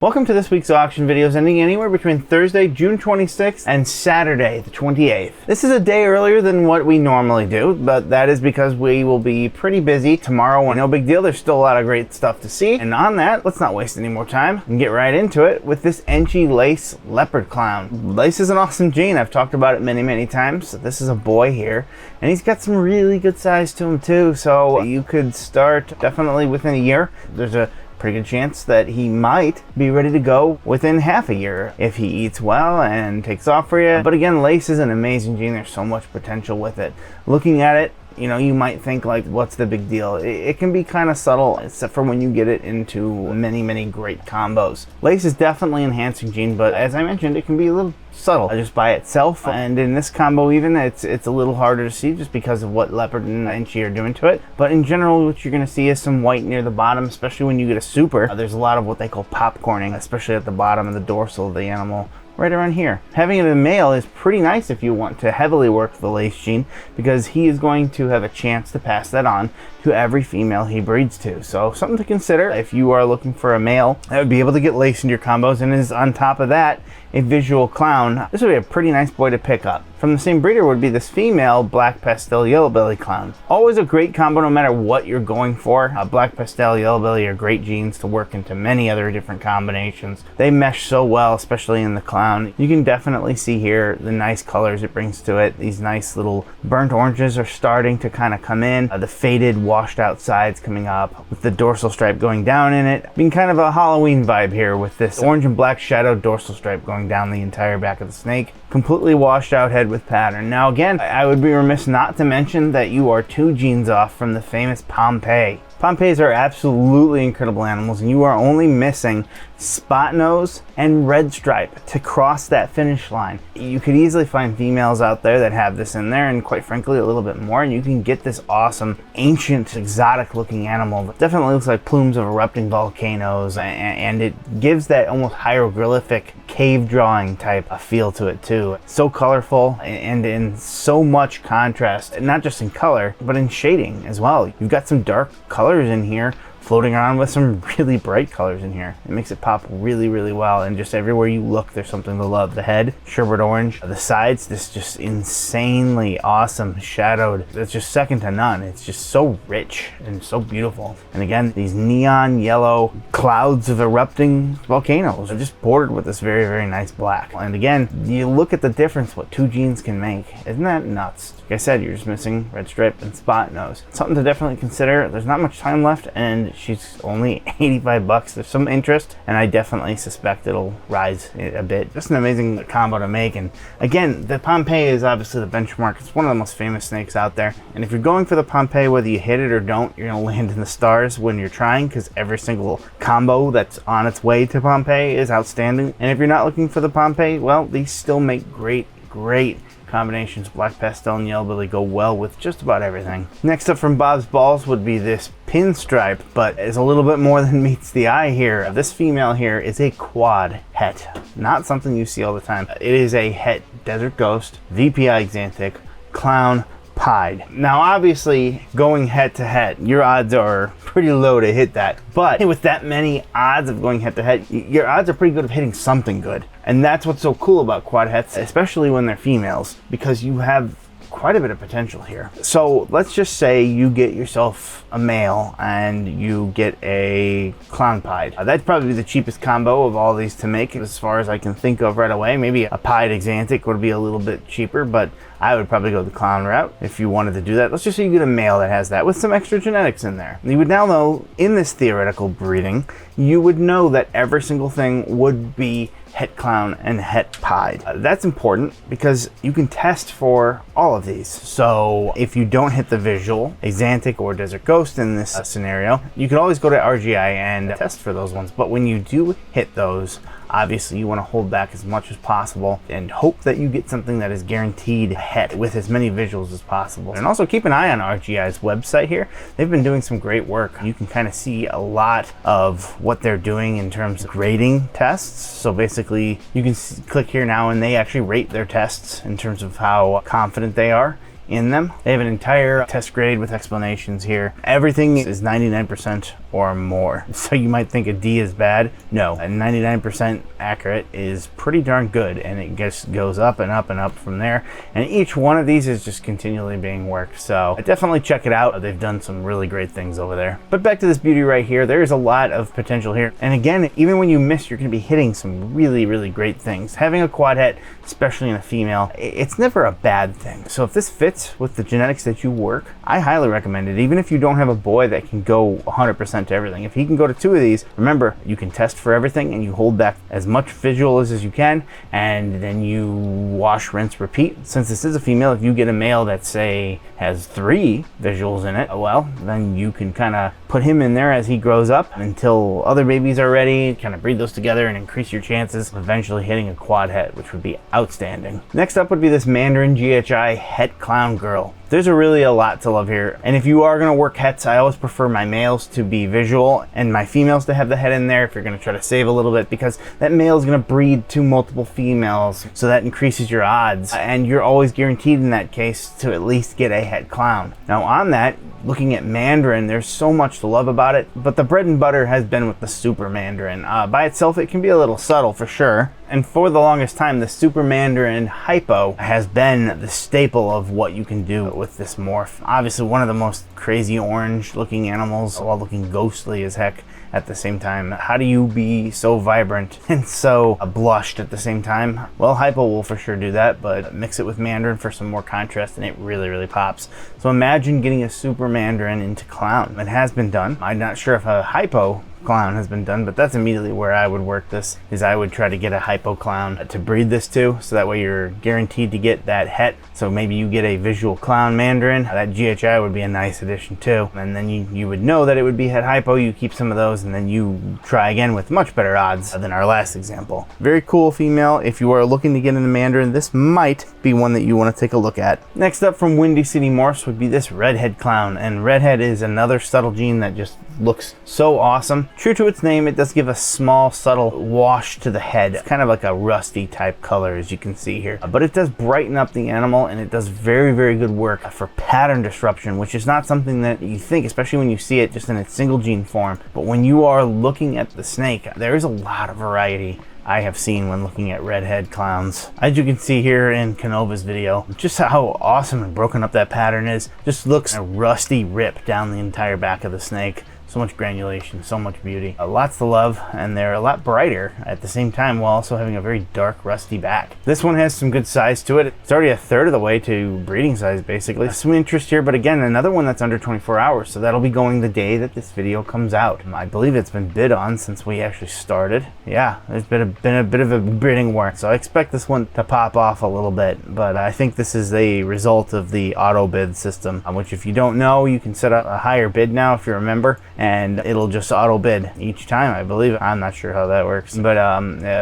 Welcome to this week's auction videos ending anywhere between Thursday, June 26th and Saturday, the 28th. This is a day earlier than what we normally do, but that is because we will be pretty busy tomorrow. No big deal, there's still a lot of great stuff to see. And on that, let's not waste any more time and get right into it with this Enchi Lace Leopard Clown. Lace is an awesome gene. I've talked about it many times. This is a boy here, and he's got some really good size to him too. So you could start definitely within a year. There's a pretty good chance that he might be ready to go within half a year if he eats well and takes off for you. But again, Lace is an amazing gene. There's so much potential with it. Looking at it, you know, you might think like, what's the big deal? It can be kind of subtle, except for when you get it into many great combos. Lace is definitely an enhancing gene, but as I mentioned, it can be a little subtle just by itself, and in this combo even it's a little harder to see just because of what Leopard and Enchi are doing to it. But in general, what you're going to see is some white near the bottom, especially when you get a super. There's a lot of what they call popcorning, especially at the bottom of the dorsal of the animal, right around here. Having it a male is pretty nice if you want to heavily work the Lace gene, because he is going to have a chance to pass that on to every female he breeds to. So something to consider if you are looking for a male that would be able to get Lace into your combos, and is on top of that a visual clown. This would be a pretty nice boy to pick up. From the same breeder would be this female Black Pastel Yellowbelly Clown. Always a great combo no matter what you're going for. Black Pastel, Yellowbelly are great genes to work into many other different combinations. They mesh so well, especially in the clown. You can definitely see here the nice colors it brings to it. These nice little burnt oranges are starting to kind of come in. The faded washed out sides coming up with the dorsal stripe going down in it. Being kind of a Halloween vibe here with this orange and black shadowed dorsal stripe going down the entire back of the snake. Completely washed out head with pattern. Now again, I would be remiss not to mention that you are 2 genes off from the famous Pompeii. Pompeis are absolutely incredible animals, and you are only missing spot nose and red stripe to cross that finish line. You could easily find females out there that have this in there, and quite frankly a little bit more, and you can get this awesome ancient exotic looking animal that definitely looks like plumes of erupting volcanoes, and it gives that almost hieroglyphic cave drawing type of feel to it too. So colorful and in so much contrast, not just in color but in shading as well. You've got some dark colors in here floating around with some really bright colors in here. It makes it pop really well, and just everywhere you look there's something to love. The head, sherbet orange. The sides, this just insanely awesome shadowed. It's just second to none. It's just so rich and so beautiful. And again, these neon yellow clouds of erupting volcanoes are just bordered with this very nice black. And again, you look at the difference what 2 genes can make. Isn't that nuts? Like I said, you're just missing red stripe and spot nose. Something to definitely consider. There's not much time left, and she's only 85 bucks. There's some interest, and I definitely suspect it'll rise a bit. Just an amazing combo to make. And again, the Pompeii is obviously the benchmark. It's one of the most famous snakes out there, and if you're going for the Pompeii, whether you hit it or don't, you're gonna land in the stars when you're trying, because every single combo that's on its way to Pompeii is outstanding. And if you're not looking for the Pompeii, well, these still make great combinations. Black Pastel and Yellowbelly go well with just about everything. Next up from Bob's Balls would be this pinstripe, but it's a little bit more than meets the eye here. This female here is a quad het, not something you see all the time. It is a het desert ghost, VPI Axanthic, clown, pied. Now obviously, going head to head, your odds are pretty low to hit that, but with that many odds of going head to head, your odds are pretty good of hitting something good. And that's what's so cool about quad hets, especially when they're females, because you have quite a bit of potential here. So let's just say you get yourself a male and you get a clown pied. That'd probably be the cheapest combo of all these to make as far as I can think of right away. Maybe a pied Axanthic would be a little bit cheaper, but I would probably go the clown route if you wanted to do that. Let's just say you get a male that has that with some extra genetics in there. You would now know, in this theoretical breeding, you would know that every single thing would be het clown and het pied. That's important because you can test for all of these. So if you don't hit the visual Axanthic or desert ghost in this scenario, you can always go to RGI and test for those ones. But when you do hit those, obviously you want to hold back as much as possible and hope that you get something that is guaranteed het with as many visuals as possible. And also keep an eye on RGI's website here. They've been doing some great work. You can kind of see a lot of what they're doing in terms of grading tests. So basically you can click here now and they actually rate their tests in terms of how confident they are in them. They have an entire test grade with explanations here. Everything is 99% or more. So you might think a D is bad. No, a 99% accurate is pretty darn good, and it just goes up and up and up from there. And each one of these is just continually being worked. So definitely check it out. They've done some really great things over there. But back to this beauty right here, there's a lot of potential here. And again, even when you miss, you're going to be hitting some really, really great things. Having a quad het, especially in a female, it's never a bad thing. So if this fits with the genetics that you work, I highly recommend it. Even if you don't have a boy that can go 100% to everything, if he can go to 2 of these, remember, you can test for everything and you hold back as much visual as you can, and then you wash, rinse, repeat. Since this is a female, if you get a male that, say, has 3 visuals in it, well, then you can kind of put him in there as he grows up until other babies are ready, kind of breed those together and increase your chances of eventually hitting a quad het, which would be outstanding. Next up would be this Mandarin GHI Het Clown girl. There's really a lot to love here. And if you are gonna work hets, I always prefer my males to be visual and my females to have the het in there if you're gonna try to save a little bit, because that male is gonna breed to multiple females. So that increases your odds. And you're always guaranteed in that case to at least get a het clown. Now on that, looking at Mandarin, there's so much to love about it, but the bread and butter has been with the Super Mandarin. By itself, it can be a little subtle for sure. And for the longest time, the Super Mandarin Hypo has been the staple of what you can do with this morph. Obviously one of the most crazy orange looking animals while looking ghostly as heck at the same time. How do you be so vibrant and so blushed at the same time? Well, Hypo will for sure do that, but mix it with Mandarin for some more contrast and it really, really pops. So imagine getting a Super Mandarin into Clown. It has been done. I'm not sure if a Hypo Clown has been done, but that's immediately where I would work this, is I would try to get a Hypo Clown to breed this to, so that way you're guaranteed to get that het. So maybe you get a visual Clown Mandarin. That GHI would be a nice addition too. And then you would know that it would be het Hypo. You keep some of those and then you try again with much better odds than our last example. Very cool female. If you are looking to get into Mandarin, this might be one that you want to take a look at. Next up from Windy City Morphs would be this Redhead Clown. And Redhead is another subtle gene that just looks so awesome. True to its name, it does give a small subtle wash to the head. It's kind of like a rusty type color, as you can see here, but it does brighten up the animal and it does very, very good work for pattern disruption, which is not something that you think, especially when you see it just in its single gene form. But when you are looking at the snake, there is a lot of variety I have seen when looking at redhead clowns. As you can see here in Canova's video, just how awesome and broken up that pattern is. Just looks a rusty rip down the entire back of the snake. So much granulation, so much beauty. Lots to love, and they're a lot brighter at the same time while also having a very dark, rusty back. This one has some good size to it. It's already a third of the way to breeding size, basically. Some interest here, but again, another one that's under 24 hours, so that'll be going the day that this video comes out. I believe it's been bid on since we actually started. Yeah, there's been a bit of a bidding war, so I expect this one to pop off a little bit, but I think this is a result of the auto bid system, which if you don't know, you can set up a higher bid now if you remember, and it'll just auto bid each time, I believe. I'm not sure how that works, but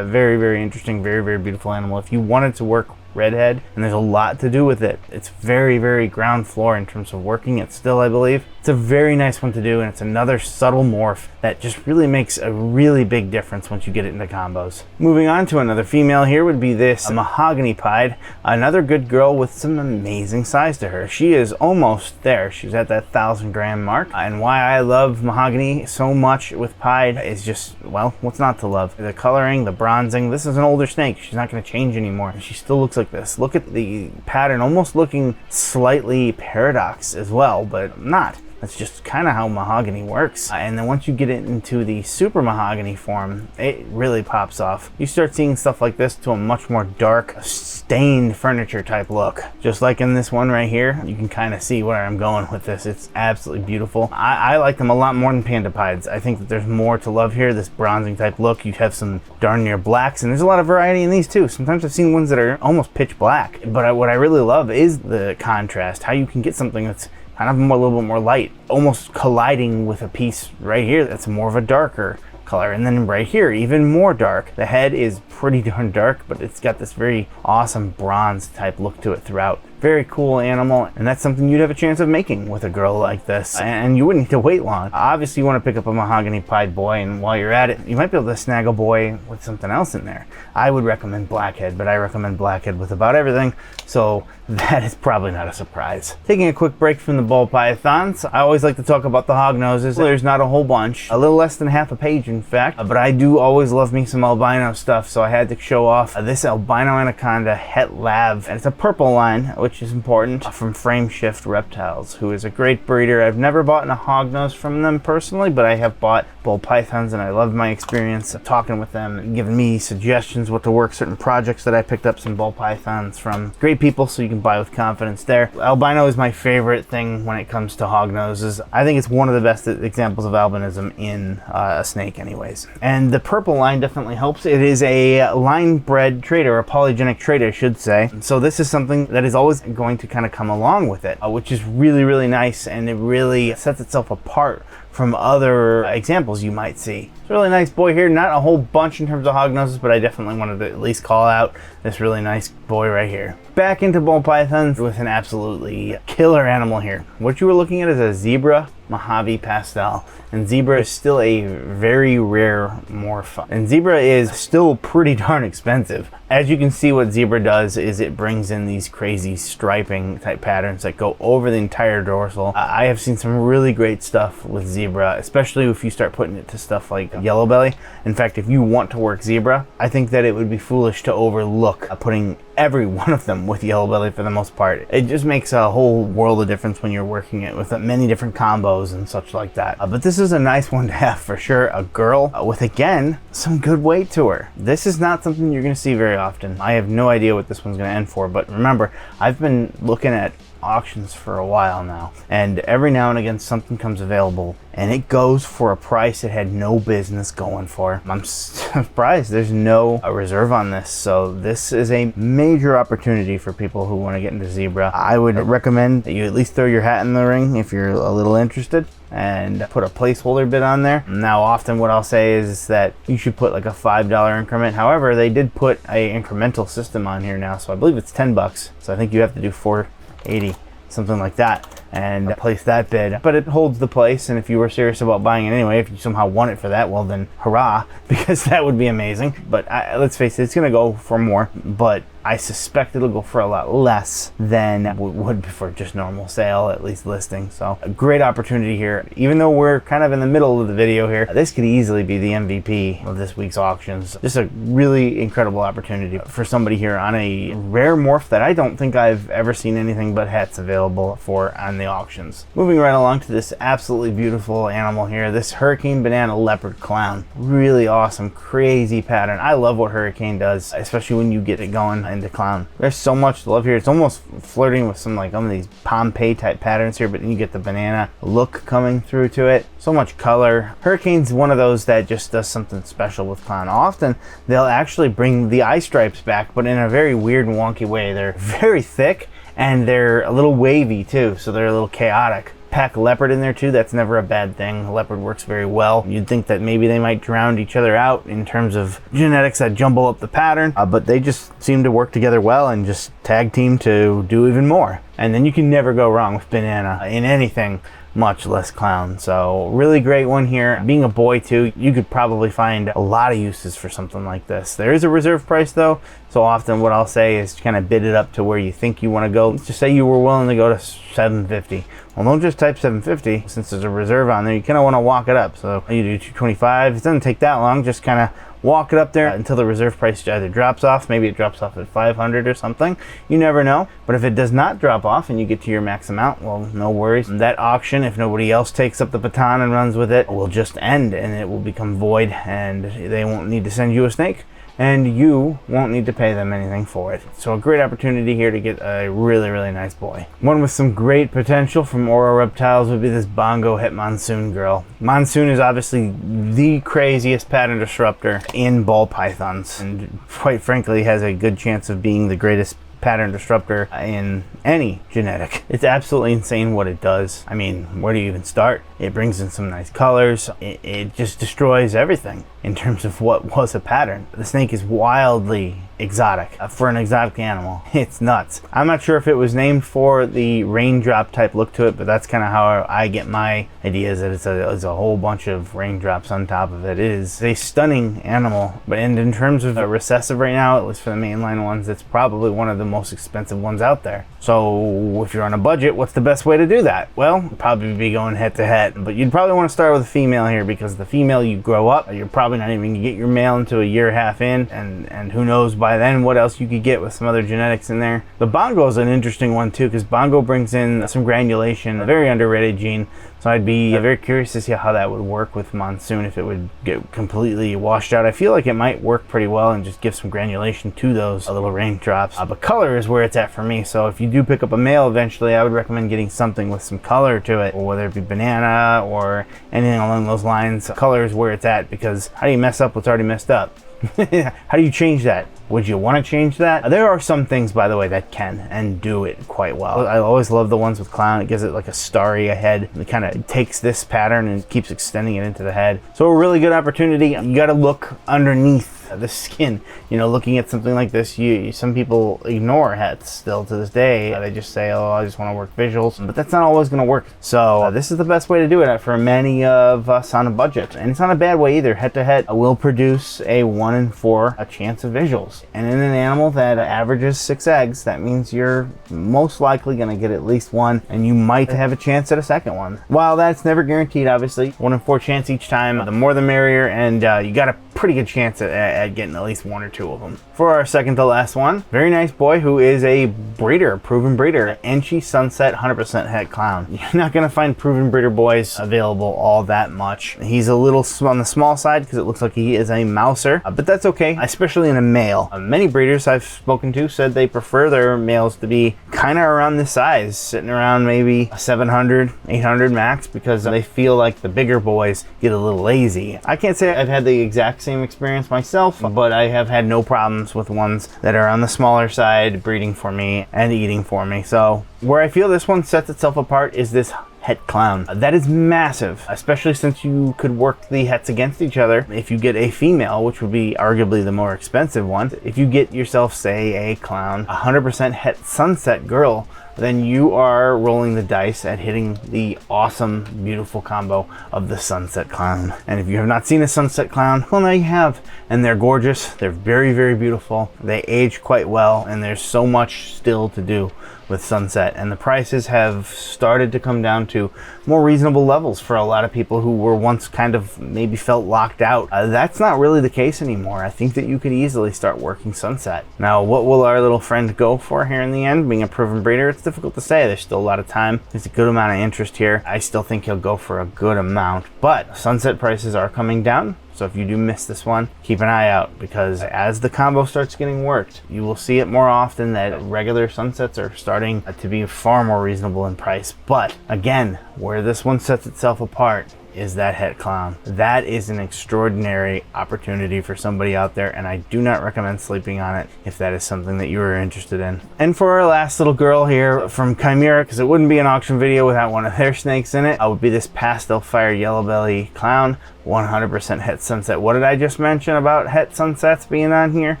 very, very interesting, very, very beautiful animal. If you wanted to work redhead, and there's a lot to do with it, it's very, very ground floor in terms of working it still, I believe. It's a very nice one to do, and it's another subtle morph that just really makes a really big difference once you get it into combos. Moving on to another female here would be this Mahogany Pied, another good girl with some amazing size to her. She is almost there. She's at that 1,000 gram mark, and why I love Mahogany so much with Pied is just, well, what's not to love? The coloring, the bronzing. This is an older snake. She's not going to change anymore. She still looks like this. Look at the pattern, almost looking slightly paradox as well, but not. That's just kind of how mahogany works. And then once you get it into the super mahogany form, it really pops off. You start seeing stuff like this to a much more dark, stained furniture type look. Just like in this one right here, you can kind of see where I'm going with this. It's absolutely beautiful. I like them a lot more than Panda Pieds. I think that there's more to love here. This bronzing type look, you have some darn near blacks, and there's a lot of variety in these too. Sometimes I've seen ones that are almost pitch black, but what I really love is the contrast, how you can get something that's kind of a little bit more light, almost colliding with a piece right here that's more of a darker color, and then right here even more dark. The head is pretty darn dark, but it's got this very awesome bronze type look to it throughout. Very cool animal, and that's something you'd have a chance of making with a girl like this, and you wouldn't need to wait long. Obviously, you want to pick up a Mahogany Pied boy, and while you're at it, you might be able to snag a boy with something else in there. I would recommend Blackhead, but I recommend Blackhead with about everything, so that is probably not a surprise. Taking a quick break from the ball pythons, I always like to talk about the hognoses. There's not a whole bunch, a little less than half a page in fact, but I do always love me some albino stuff, so I had to show off this albino Anaconda Het Lav, and it's a purple line, which is important, from Frameshift Reptiles, who is a great breeder. I've never bought a hognose from them personally, but I have bought ball pythons, and I love my experience of talking with them and giving me suggestions what to work, certain projects that I picked up some ball pythons from great people, so you can buy with confidence there. Albino is my favorite thing when it comes to hognoses. I think it's one of the best examples of albinism in a snake anyways. And the purple line definitely helps. It is a line bred trait, or a polygenic trait I should say. So this is something that is always going to kind of come along with it, which is really, really nice, and it really sets itself apart from other examples you might see. It's a really nice boy here. Not a whole bunch in terms of hognoses, but I definitely wanted to at least call out this really nice boy right here. Back into ball pythons with an absolutely killer animal here. What you were looking at is a zebra Mojave Pastel, and zebra is still a very rare morph, and zebra is still pretty darn expensive. As you can see, what zebra does is it brings in these crazy striping type patterns that go over the entire dorsal. I have seen some really great stuff with zebra, especially if you start putting it to stuff like Yellowbelly. In fact, if you want to work zebra, I think that it would be foolish to overlook putting every one of them with Yellowbelly for the most part. It just makes a whole world of difference when you're working it with many different combos and such like that. But this is a nice one to have for sure. A girl with, again, some good weight to her. This is not something you're going to see very often. I have no idea what this one's going to end for, but remember, I've been looking at auctions for a while now, and every now and again something comes available and it goes for a price it had no business going for. I'm surprised there's no reserve on this, so this is a major opportunity for people who want to get into zebra. I would recommend that you at least throw your hat in the ring if you're a little interested, and put a placeholder bid on there. Now often what I'll say is that you should put like a $5 increment. However, they did put a incremental system on here now, so I believe it's $10, so I think you have to do $4.80, something like that, and place that bid. But it holds the place, and if you were serious about buying it anyway, if you somehow want it for that, well then hurrah, because that would be amazing. But let's face it, it's gonna go for more, but I suspect it'll go for a lot less than would for just normal sale, at least listing. So a great opportunity here. Even though we're kind of in the middle of the video here, this could easily be the MVP of this week's auctions. Just a really incredible opportunity for somebody here on a rare morph that I don't think I've ever seen anything but hets available for on the auctions. Moving right along to this absolutely beautiful animal here, this Hurricane Banana Leopard Clown. Really awesome, crazy pattern. I love what Hurricane does, especially when you get it going into clown. There's so much to love here. It's almost flirting with some of these Pompeii type patterns here, but then you get the banana look coming through to it. So much color. Hurricane's one of those that just does something special with clown. Often they'll actually bring the eye stripes back, but in a very weird and wonky way. They're very thick and they're a little wavy too, so they're a little chaotic. Pack leopard in there too, that's never a bad thing. Leopard works very well. You'd think that maybe they might drown each other out in terms of genetics that jumble up the pattern, but they just seem to work together well and just tag team to do even more. And then you can never go wrong with banana in anything, much less clown. So really great one here. Being a boy too, you could probably find a lot of uses for something like this. There is a reserve price though, so often what I'll say is kind of bid it up to where you think you want to go. Let's just say you were willing to go to $750. Well, don't just type $750, since there's a reserve on there. You kind of want to walk it up, so you do $225. It doesn't take that long. Just kind of walk it up there until the reserve price either drops off. Maybe it drops off at $500 or something. You never know. But if it does not drop off and you get to your max amount, well, no worries. That auction, if nobody else takes up the baton and runs with it, will just end and it will become void, and they won't need to send you a snake, and you won't need to pay them anything for it. So a great opportunity here to get a really, really nice boy. One with some great potential from Oro Reptiles would be this Bongo Het Monsoon girl. Monsoon is obviously the craziest pattern disruptor in ball pythons, and quite frankly has a good chance of being the greatest pattern disruptor in any genetic. It's absolutely insane what it does. I mean, where do you even start? It brings in some nice colors. It just destroys everything. in terms of what was a pattern. The snake is wildly exotic for an exotic animal. It's nuts. I'm not sure if it was named for the raindrop type look to it, but that's kind of how I get my ideas, that it's a whole bunch of raindrops on top of it. It is a stunning animal, but in terms of recessive right now, at least for the mainline ones, it's probably one of the most expensive ones out there. So if you're on a budget, what's the best way to do that? Well, probably be going head to head, but you'd probably want to start with a female here, because the female, you grow up, you're probably not even gonna get your male into a year and a half in, and who knows by then what else you could get with some other genetics in there. The Bongo is an interesting one too, because Bongo brings in some granulation, a very underrated gene. So I'd be very curious to see how that would work with Monsoon, if it would get completely washed out. I feel like it might work pretty well and just give some granulation to those little raindrops. But color is where it's at for me. So if you do pick up a male eventually, I would recommend getting something with some color to it, or whether it be banana or anything along those lines. Color is where it's at, because how do you mess up what's already messed up? How do you change that? Would you want to change that? There are some things, by the way, that can and do it quite well. I always love the ones with clown. It gives it like a starry head. It kind of takes this pattern and keeps extending it into the head. So a really good opportunity. You got to look underneath the skin. You know, looking at something like this, some people ignore hets still to this day. They just say, oh, I just want to work visuals, but that's not always going to work. So this is the best way to do it for many of us on a budget, and it's not a bad way either. Head to head will produce a 1 in 4 chance of visuals, and in an animal that averages 6 eggs, that means you're most likely going to get at least one, and you might have a chance at a second one. While that's never guaranteed, obviously, 1 in 4 chance each time, the more the merrier, and you got a pretty good chance at getting at least 1 or 2 of them. For our second to last one, very nice boy who is a breeder, proven breeder, Enchi Sunset 100% Het Clown. You're not going to find proven breeder boys available all that much. He's a little on the small side because it looks like he is a mouser, but that's okay, especially in a male. Many breeders I've spoken to said they prefer their males to be kind of around this size, sitting around maybe 700, 800 max, because they feel like the bigger boys get a little lazy. I can't say I've had the exact same experience myself, but I have had no problems with ones that are on the smaller side breeding for me and eating for me. So where I feel this one sets itself apart is this Het Clown. That is massive, especially since you could work the hets against each other. If you get a female, which would be arguably the more expensive one, if you get yourself, say, a clown, 100% Het Sunset girl, then you are rolling the dice at hitting the awesome, beautiful combo of the Sunset Clown. And if you have not seen a Sunset Clown, well, now you have. And they're gorgeous. They're very, very beautiful. They age quite well, and there's so much still to do with Sunset, and the prices have started to come down to more reasonable levels for a lot of people who were once kind of maybe felt locked out. That's not really the case anymore. I think that you could easily start working Sunset. Now, what will our little friend go for here in the end? Being a proven breeder, it's difficult to say. There's still a lot of time. There's a good amount of interest here. I still think he'll go for a good amount, but Sunset prices are coming down. So if you do miss this one, keep an eye out, because as the combo starts getting worked, you will see it more often that regular Sunsets are starting to be far more reasonable in price. But again, where this one sets itself apart is that Het Clown. That is an extraordinary opportunity for somebody out there, and I do not recommend sleeping on it if that is something that you are interested in. And for our last little girl here from Chimera, because it wouldn't be an auction video without one of their snakes in it, would be this Pastel Fire Yellowbelly Clown, 100% Het Sunset. What did I just mention about Het Sunsets being on here?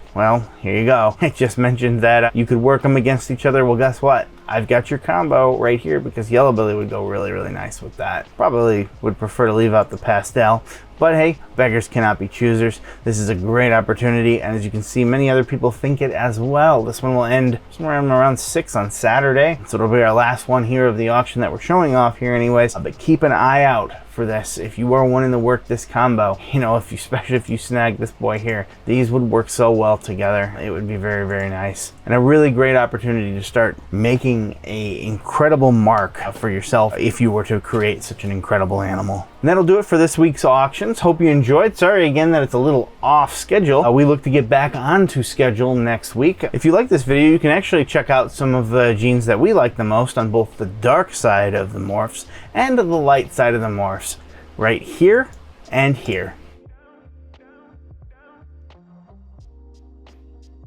Well, here you go. I just mentioned that you could work them against each other. Well, guess what? I've got your combo right here, because Yellowbelly would go really, really nice with that. Probably would prefer to leave out the Pastel, but hey, beggars cannot be choosers. This is a great opportunity, and as you can see, many other people think it as well. This one will end somewhere around 6 on Saturday, so it'll be our last one here of the auction that we're showing off here anyways. But keep an eye out for this if you are wanting to work this combo. You know, especially if you snag this boy here, these would work so well together. It would be very, very nice, and a really great opportunity to start making a incredible mark for yourself if you were to create such an incredible animal. And that'll do it for this week's auctions. Hope you enjoyed. Sorry again that it's a little off schedule. We look to get back onto schedule next week. If you like this video, you can actually check out some of the genes that we like the most on both the dark side of the morphs and the light side of the morphs, right here and here.